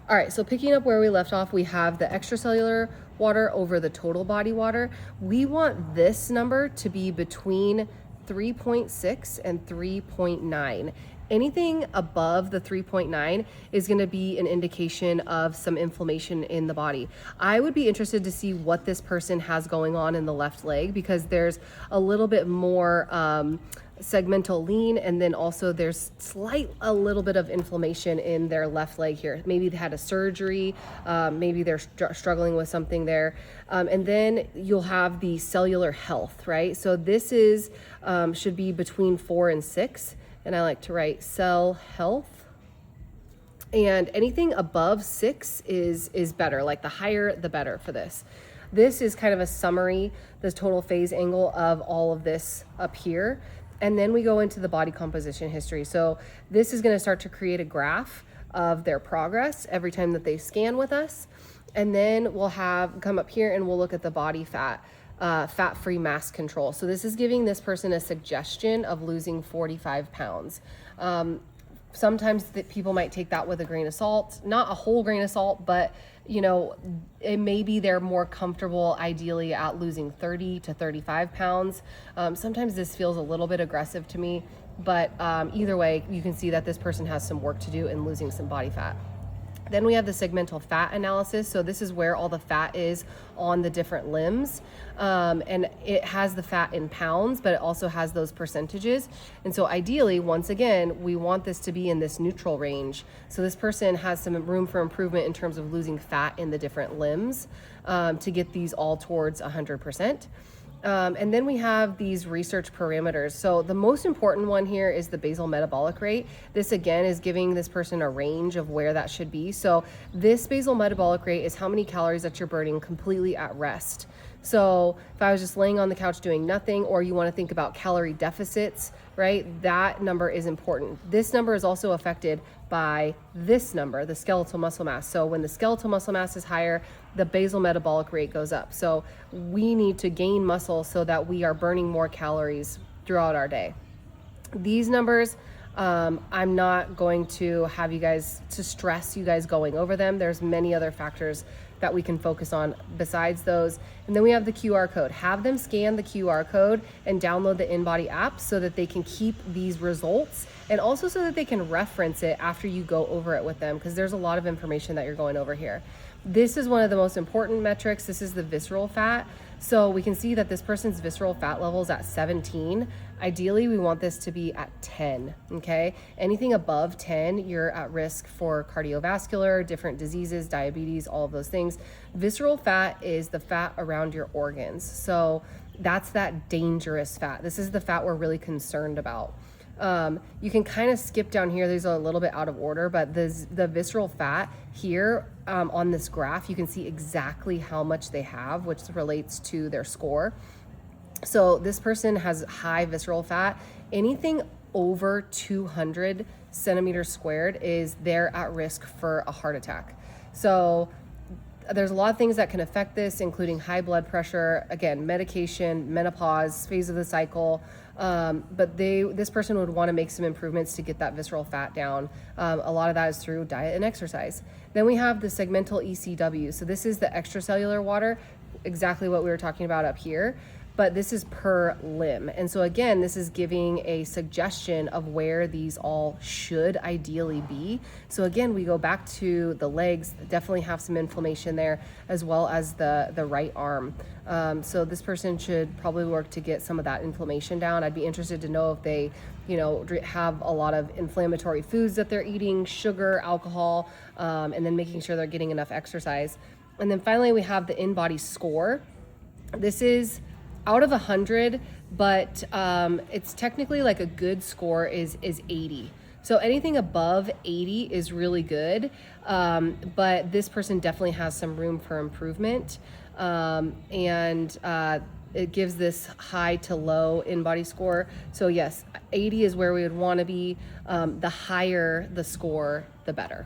All right, so picking up where we left off, we have the extracellular water over the total body water. We want this number to be between 3.6 and 3.9. Anything above the 3.9 is going to be an indication of some inflammation in the body. I would be interested to see what this person has going on in the left leg, because there's a little bit more segmental lean, and then also there's a little bit of inflammation in their left leg here. Maybe they had a surgery, maybe they're struggling with something there. And then you'll have the cellular health, right? So this is should be between 4 and 6, and I like to write cell health. And anything above 6 is better, like the higher the better for this. This is kind of a summary, the total phase angle of all of this up here. And then we go into the body composition history. So this is going to start to create a graph of their progress every time that they scan with us. And then we'll come up here and we'll look at the body fat, fat-free mass control. So this is giving this person a suggestion of losing 45 pounds. Sometimes people might take that with a grain of salt, not a whole grain of salt, but it maybe they're more comfortable ideally at losing 30 to 35 pounds. Sometimes this feels a little bit aggressive to me, but either way, you can see that this person has some work to do in losing some body fat. Then we have the segmental fat analysis. So this is where all the fat is on the different limbs. And it has the fat in pounds, but it also has those percentages. And so ideally, once again, we want this to be in this neutral range. So this person has some room for improvement in terms of losing fat in the different limbs to get these all towards 100%. And then we have these research parameters. So the most important one here is the basal metabolic rate. This again is giving this person a range of where that should be. So this basal metabolic rate is how many calories that you're burning completely at rest. So if I was just laying on the couch doing nothing, or you want to think about calorie deficits, right? That number is important. This number is also affected by this number, the skeletal muscle mass. So when the skeletal muscle mass is higher, the basal metabolic rate goes up. So we need to gain muscle so that we are burning more calories throughout our day. These numbers, I'm not going to have you guys to stress you guys going over them. There's many other factors that we can focus on besides those. And then we have the QR code. Have them scan the QR code and download the InBody app so that they can keep these results, and also so that they can reference it after you go over it with them, because there's a lot of information that you're going over here. This is one of the most important metrics. This is the visceral fat. So we can see that this person's visceral fat level is at 17. Ideally, we want this to be at 10, okay? Anything above 10, you're at risk for cardiovascular, different diseases, diabetes, all of those things. Visceral fat is the fat around your organs. So that's that dangerous fat. This is the fat we're really concerned about. You can kind of skip down here. These are a little bit out of order, but the visceral fat here on this graph, you can see exactly how much they have, which relates to their score. So this person has high visceral fat. Anything over 200 centimeters squared they're at risk for a heart attack. So there's a lot of things that can affect this, including high blood pressure, again, medication, menopause, phase of the cycle. But this person would want to make some improvements to get that visceral fat down. A lot of that is through diet and exercise. Then we have the segmental ECW. So this is the extracellular water, exactly what we were talking about up here, but this is per limb. And so again, this is giving a suggestion of where these all should ideally be. So again, we go back to the legs, definitely have some inflammation there, as well as the right arm. So this person should probably work to get some of that inflammation down. I'd be interested to know if they, have a lot of inflammatory foods that they're eating, sugar, alcohol, and then making sure they're getting enough exercise. And then finally, we have the InBody score. This is out of 100, but it's technically like a good score is 80. So anything above 80 is really good, but this person definitely has some room for improvement. It gives this high to low InBody score. So yes, 80 is where we would want to be. The higher the score, the better.